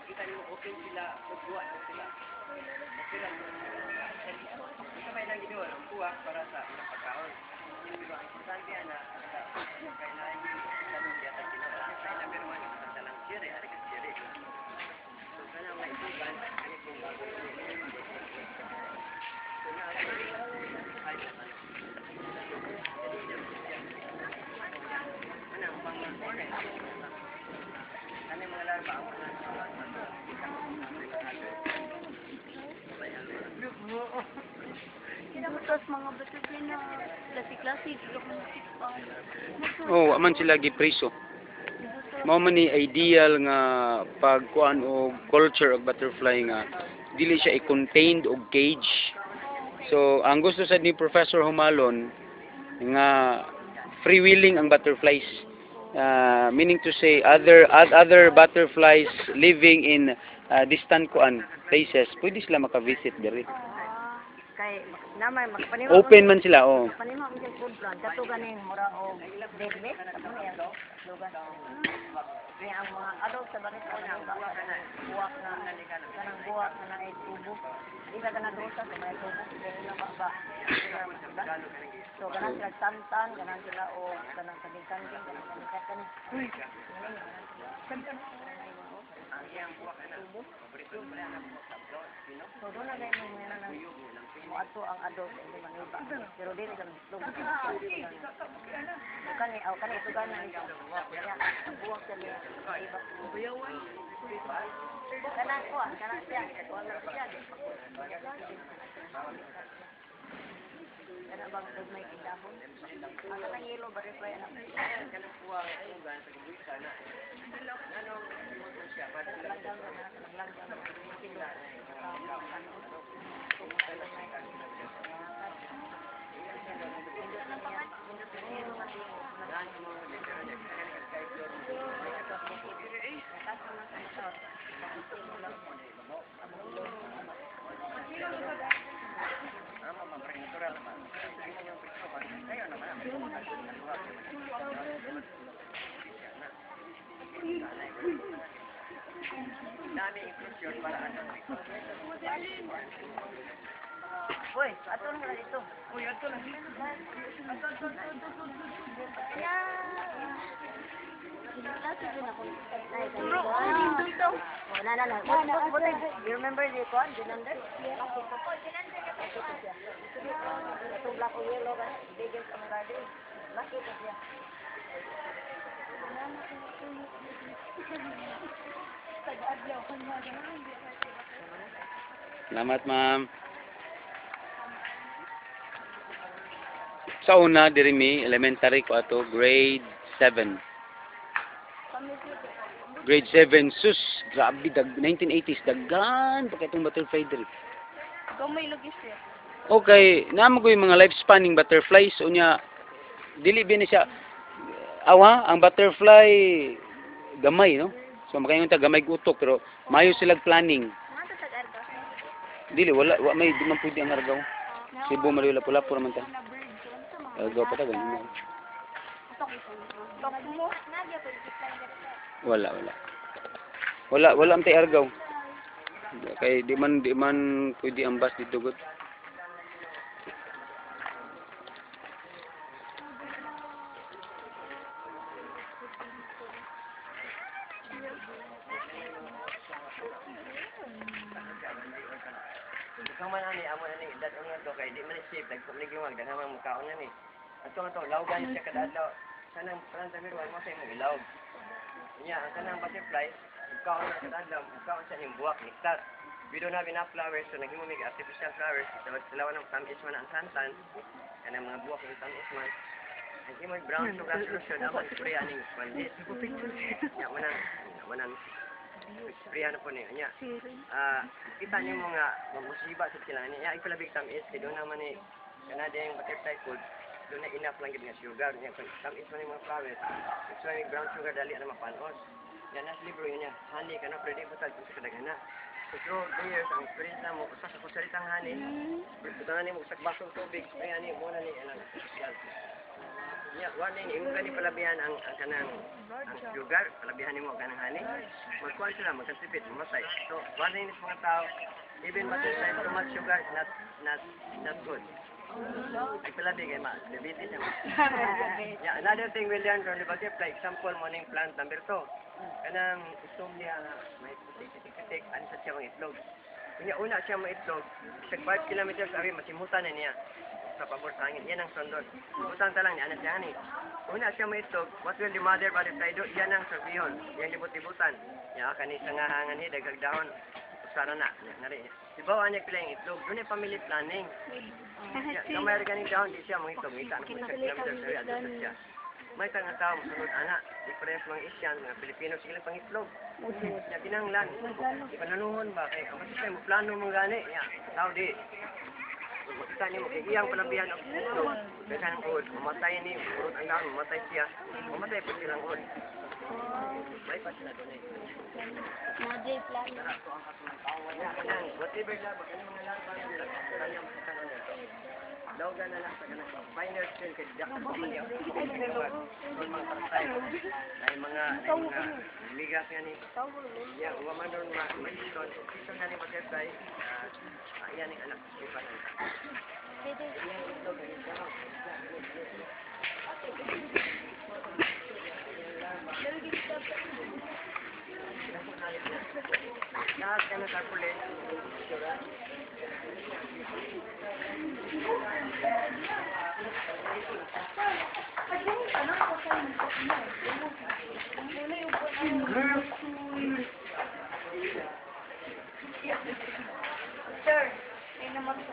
makita niyo open sila, buwan sila. Okay lang. Ito may lang ginawa ng buwak para sa pagkaon. Pero ang importante na kailangan niyo sa lumbia at ginawa. Kaya na meron man sa talang siri, ari ka siri. So kana may isugan, ani kung bago niyo. So na ay naman. Anong pang-okay? Kami mga larva ang mga Tapos mga butterfly na klase-klase, dito ko nasikpan. Oh, aman sila gipriso. Mao man ni ideal nga pagkuan og culture og butterfly nga dili siya i-contained og cage. So, ang gusto sa ni Professor Humalon nga freewheeling ang butterflies. Meaning to say other butterflies living in distant kuan places, pwede sila maka-visit diri. Kay namay magpanima Open man sila, oh. panima ang food plant kato ganing mura og bedme kato niya lugar kaya ang mga adult sa barit ko nang buwak kanang buwak na ay tubo isa ka na dosa sa may tubo dili na ba so ganan sila tantan ganan sila o kanang kanding-kanding kanang kanding uy tantan ang iyang buwak na tubo so doon na ganyan mo na mo ato ang adult hindi man iba pero dili ka nagslog kani aw kani ito gana ito ang buwak sa liya iba buyawan kanang ko kanang siya wala siya kana bang may kindahon ang kanang yellow butterfly ana kanang buwak ugan sa gibuisa na ano siya pa lang dami inclusion para ano. Uy, ato na dito. Uy, ato na. Ato. You remember the one? Dinander? Ito black o yellow ka. Biggest ang garden. Bakit siya? Salamat, ma'am. Sa una, diri mi, elementary ko ato, grade 7. Grade 7, sus, grabe, 1980s, dagan, pa itong butterfly diri. Gamay lagi siya. Okay, naman ko yung mga life-spanning butterflies, unya, dili ba na siya, awa, ang butterfly, gamay, no? So, makaingon ta, gamay gutok, pero mayo silang planning. Dili, wala, may, di man pwede ang argaw. Cebu, Malula-Pula, pura man ta. Argaw pa ta, ganyan. Wala ang tay argaw. Kay di man pwede ang bus dito gud. Ikaw man ani amo ani dat nga to kay di man safe nagkumlig yung magdan hamang mukaon na ni. Ato lawgan siya kada adlaw. Kanang planta pero mo sa imong ilaw. Nya ang kanang butterfly ikaw na kada adlaw ikaw sa imong buwak niktar. We don't have enough flowers so naghimo mig artificial flowers so sila ng tamis man ang santan kanang mga buwak ng tamis man. Ang imong brown sugar solution aman spray aning pandit. Nya manan spray ano po niya. Nya kita niyo mo nga mamusiba sa sila niya ipalabig tamis kay doon naman ni kanada yung butterfly food doon na enough lang gid nga sugar niya tamis man yung mga flowers so yung brown sugar dali na mapanos yan as libro yun niya honey kana pwede butag sa kadagana so through the years ang experience na mo usa sa kusaritang honey butangan ni mo sa basong tubig kaya ni mo na ni social Yeah, warning, yung gani palabihan ang kanang sugar, palabihan mo kanang honey. Magkuhan sila, magkasipit, mamatay. So, warning sa mga tao, even matay too much sugar is not good. Ipalabi kay ma, diabetes niya. Yeah, another thing we learned from the butterfly, example, morning plant number 2. Kanang itlog niya, may putik-putik, ano sa siya mga itlog. Kanya una siya mga itlog, sa 5 kilometers away, masimutan na niya sa pabor sa hangin. Yan ang sondon. Butang talang niya, anak siya ni. Una siya mga itlog, what will the mother butterfly do? Yan ang sabiyon, yan libut-libutan. Yan, kanisa nga hangan niya, dagag dahon. Sana na, nari. Diba, niya pila yung itlog, doon ay family planning. Kamay organic dahon, di siya mga itlog, ngita na po sa kilometers away, adto sa siya. May tanga tao, masunod anak, difference mga Asian, mga Pilipino, sige lang pangitlog. Ya, kinanglan. Ipananuhon ba? Kaya kapag siya, plano mong gani, ya, tao di. Makita niyo, iyang palabihan ang itlog. Daghan ang uod, mamatay ni, urot ang dahon, mamatay siya. Mamatay po silang uod. May pa sila doon eh. Najay plan. Whatever lang, baka mga larva nila, kanyang kanan nila. Lawgan na lang sa kanang finer skin kay dak pa man yung mga partay ay mga ligas nga ni ya wa man don ma ison na ni butterfly ayan ang anak ko pa nan lahat ka na tarpaulin Sir, ay naman po.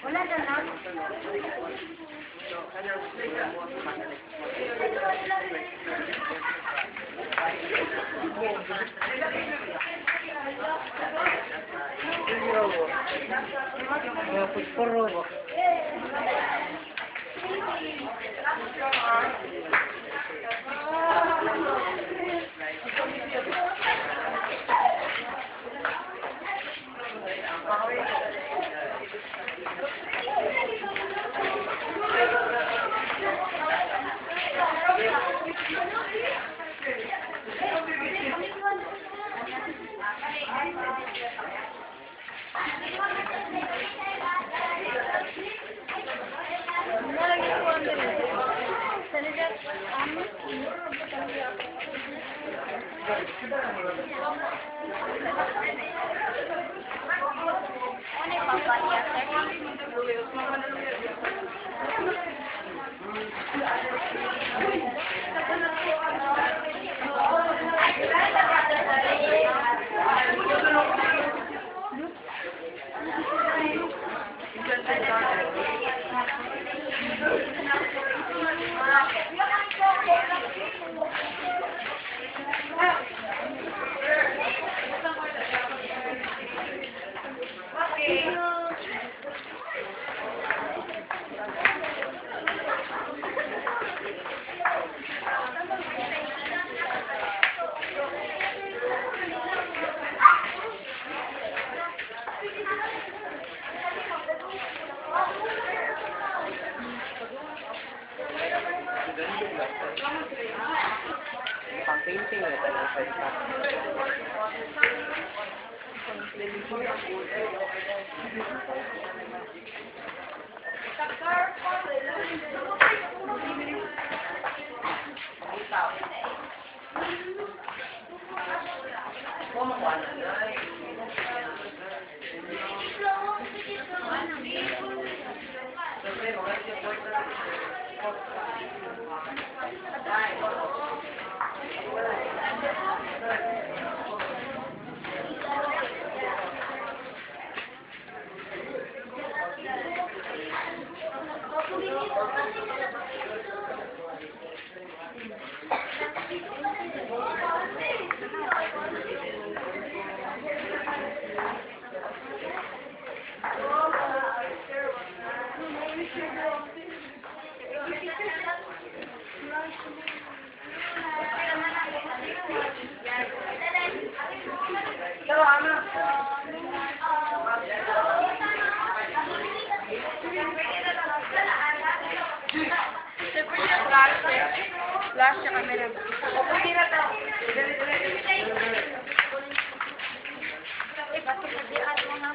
Wala na na. Okay. Pang painting na ito ng first time. Flash siya camera. Eh, bakit nadiyan mo na?